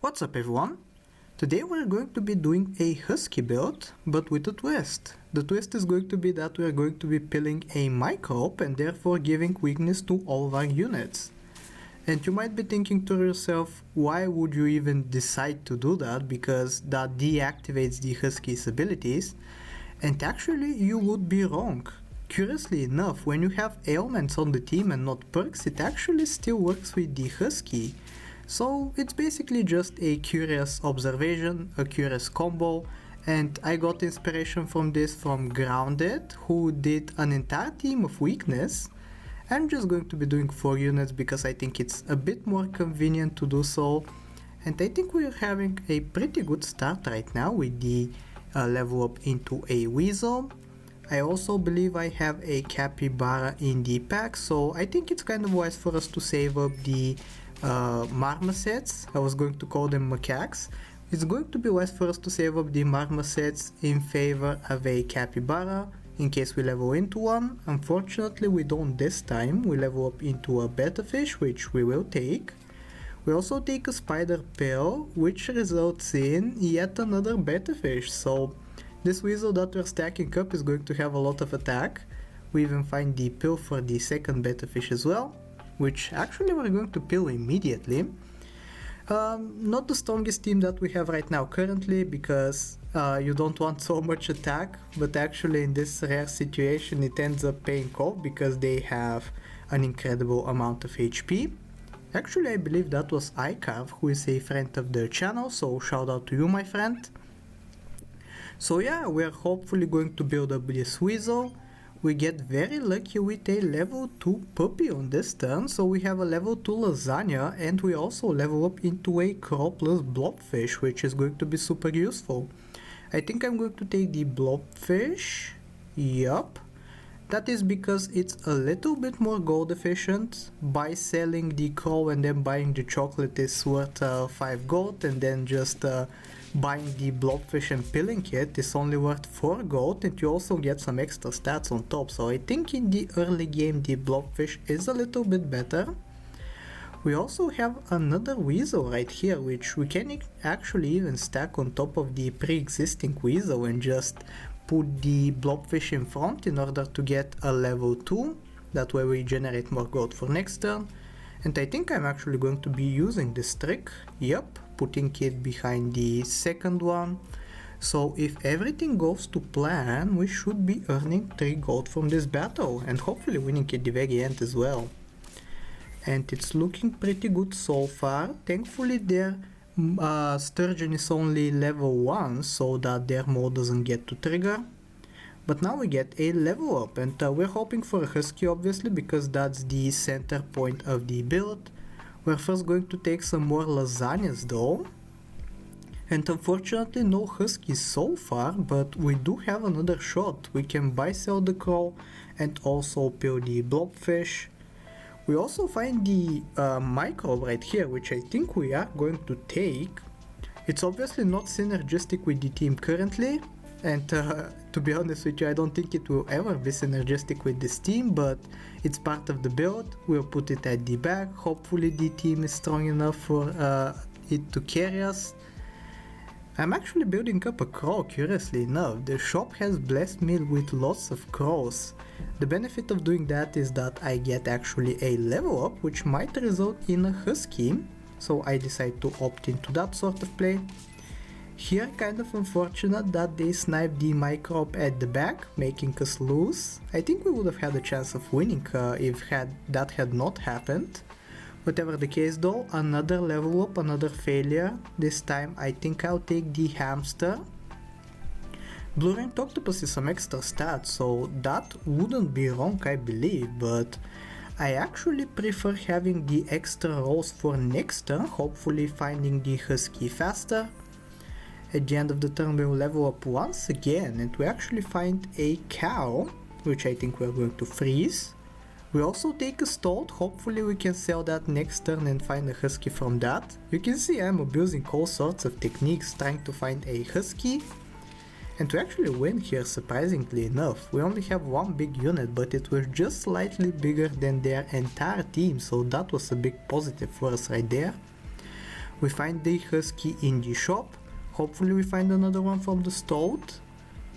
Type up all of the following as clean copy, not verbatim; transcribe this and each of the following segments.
What's up everyone? Today we're going to be doing a Husky build, but with a twist. The twist is going to be that we're going to be pilling a microbe and therefore giving weakness to all of our units. And you might be thinking to yourself, why would you even decide to do that, because that deactivates the Husky's abilities? And actually you would be wrong. Curiously enough, when you have ailments on the team and not perks, it actually still works with the Husky. So it's basically just a curious observation, a curious combo, and I got inspiration from this from Grounded, who did an entire team of weakness. I'm just going to be doing 4 units because I think it's a bit more convenient to do so, and I think we're having a pretty good start right now with the level up into a Weasel. I also believe I have a Capybara in the pack, so I think it's kind of wise for us to save up the marmosets. I was going to call them macaques. It's going to be wise for us to save up the marmosets in favor of a Capybara in case we level into one. Unfortunately we don't this time, we level up into a betta fish, which we will take. We also take a spider pill, which results in yet another betta fish, so this weasel that we're stacking up is going to have a lot of attack. We even find the pill for the second betta fish as well, which actually we're going to pill immediately. Not the strongest team that we have right now currently, because you don't want so much attack, but actually in this rare situation it ends up paying off because they have an incredible amount of HP. Actually I believe that was iCarve, who is a friend of the channel, so shout out to you, my friend. So yeah, we're hopefully going to build up this weasel. We get very lucky with a level 2 puppy on this turn, so we have a level 2 lasagna, and we also level up into a cropless blobfish, which is going to be super useful. I think I'm going to take the blobfish, yup. That is because it's a little bit more gold efficient. By selling the crow and then buying the chocolate is worth 5 gold, and then just buying the blobfish and pilling it is only worth 4 gold, and you also get some extra stats on top. So I think in the early game the blobfish is a little bit better. We also have another weasel right here, which we can actually even stack on top of the pre-existing weasel and just put the blobfish in front in order to get a level 2. That way we generate more gold for next turn. And I think I'm actually going to be using this trick, yep, putting it behind the second one. So if everything goes to plan, we should be earning 3 gold from this battle and hopefully winning at the very end as well. And it's looking pretty good so far. Thankfully their sturgeon is only level 1, so that their mode doesn't get to trigger. But now we get a level up, and we're hoping for a Husky obviously, because that's the center point of the build. We're first going to take some more lasagnas though. And unfortunately no Huskies so far, but we do have another shot. We can buy sell the crow and also pill the blobfish. We also find the microbe right here, which I think we are going to take. It's obviously not synergistic with the team currently, and to be honest with you, I don't think it will ever be synergistic with this team, but it's part of the build. We'll put it at the back. Hopefully the team is strong enough for it to carry us. I'm actually building up a crow, curiously enough. The shop has blessed me with lots of crows. The benefit of doing that is that I get actually a level up, which might result in a Husky, so I decide to opt into that sort of play. Here kind of unfortunate that they sniped the microbe at the back, making us lose. I think we would have had a chance of winning if that had not happened. Whatever the case though, another level up, another failure. This time I think I'll take the hamster. Blue-ranked octopus is some extra stats, so that wouldn't be wrong I believe, but I actually prefer having the extra rolls for next turn, hopefully finding the Husky faster. At the end of the turn we will level up once again, and we actually find a cow, which I think we're going to freeze. We also take a stoat, hopefully we can sell that next turn and find a Husky from that. You can see I'm abusing all sorts of techniques trying to find a Husky. And to actually win here, surprisingly enough, we only have one big unit, but it was just slightly bigger than their entire team, so that was a big positive for us right there. We find the Husky in the shop. Hopefully we find another one from the Stoat.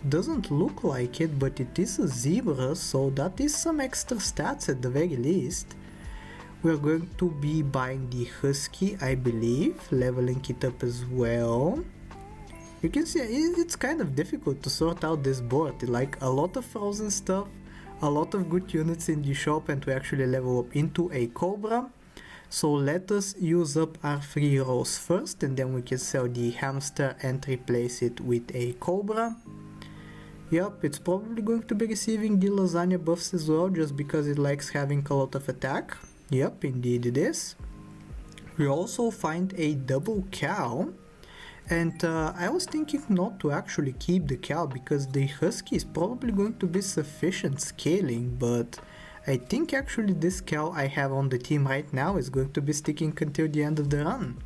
Doesn't look like it, but it is a zebra, so that is some extra stats at the very least. We're going to be buying the Husky, I believe, leveling it up as well. You can see it's kind of difficult to sort out this board, like a lot of frozen stuff, a lot of good units in the shop, and to actually level up into a Cobra. So let us use up our 3 rows first, and then we can sell the hamster and replace it with a Cobra. Yep, it's probably going to be receiving the lasagna buffs as well, just because it likes having a lot of attack. Yep, indeed it is. We also find a double cow, and I was thinking not to actually keep the cow because the Husky is probably going to be sufficient scaling, but I think actually this cow I have on the team right now is going to be sticking until the end of the run.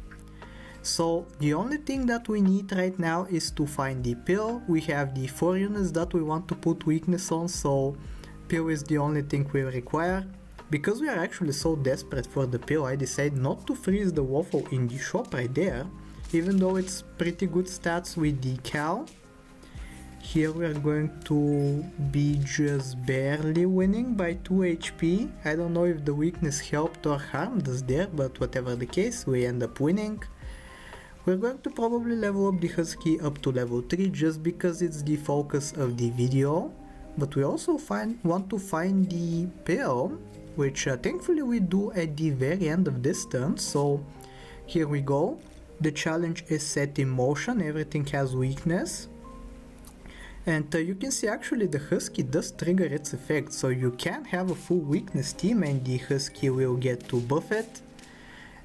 So the only thing that we need right now is to find the pill. We have the 4 units that we want to put weakness on, so pill is the only thing we require. Because we are actually so desperate for the pill, I decided not to freeze the waffle in the shop right there, even though it's pretty good stats with the cow. Here we are going to be just barely winning by 2 HP. I don't know if the weakness helped or harmed us there, but whatever the case, we end up winning. We're going to probably level up the Husky up to level 3 just because it's the focus of the video. But we also want to find the pill, which thankfully we do at the very end of this turn. So here we go. The challenge is set in motion, everything has weakness. And you can see actually the Husky does trigger its effect, so you can have a full weakness team and the Husky will get to buff it.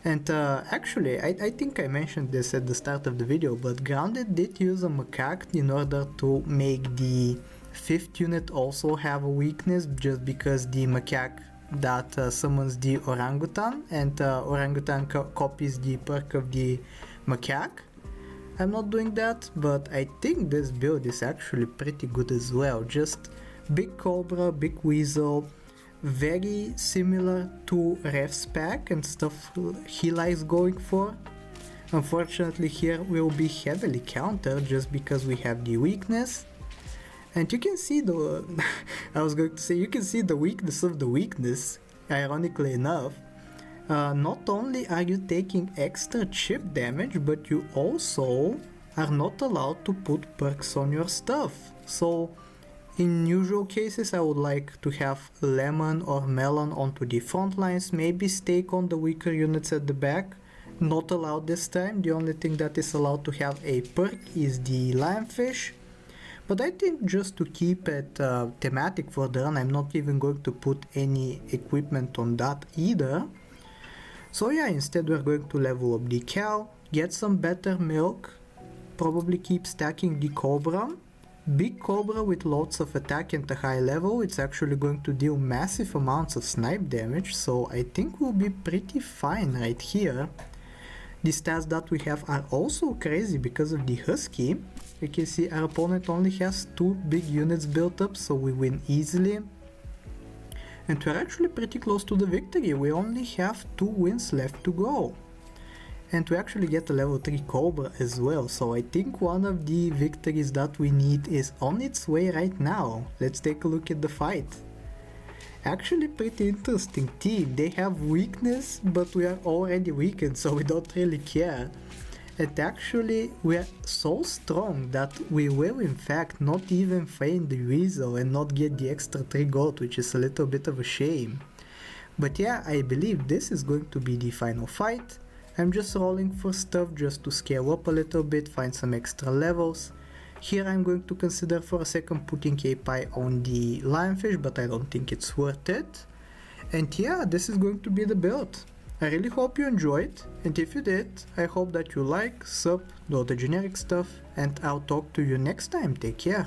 And actually, I think I mentioned this at the start of the video, but Grounded did use a macaque in order to make the 5th unit also have a weakness, just because the macaque that summons the orangutan, and orangutan copies the perk of the macaque. I'm not doing that, but I think this build is actually pretty good as well. Just big Cobra, big Weasel, very similar to Ref's pack and stuff he likes going for. Unfortunately here will be heavily countered just because we have the weakness. And you can see the I was going to say, you can see the weakness of the weakness, ironically enough. Not only are you taking extra chip damage, but you also are not allowed to put perks on your stuff. So in usual cases I would like to have lemon or melon onto the front lines, maybe steak on the weaker units at the back. Not allowed this time. The only thing that is allowed to have a perk is the lionfish. But I think just to keep it thematic for the run, I'm not even going to put any equipment on that either. So yeah, instead we're going to level up the cow, get some better milk, probably keep stacking the Cobra. Big Cobra with lots of attack and a high level, it's actually going to deal massive amounts of snipe damage, so I think we'll be pretty fine right here. The stats that we have are also crazy because of the Husky. You can see our opponent only has 2 big units built up, so we win easily. And we're actually pretty close to the victory. We only have 2 wins left to go. And we actually get a level 3 Cobra as well, so I think one of the victories that we need is on its way right now. Let's take a look at the fight. Actually pretty interesting team. They have weakness, but we are already weakened, so we don't really care. And actually we are so strong that we will in fact not even feign the Weasel and not get the extra 3 gold, which is a little bit of a shame. But yeah, I believe this is going to be the final fight. I'm just rolling for stuff just to scale up a little bit, find some extra levels. Here I'm going to consider for a second putting a pie on the lionfish, but I don't think it's worth it. And yeah, this is going to be the build. I really hope you enjoyed, and if you did, I hope that you like, sub, do all the generic stuff, and I'll talk to you next time. Take care.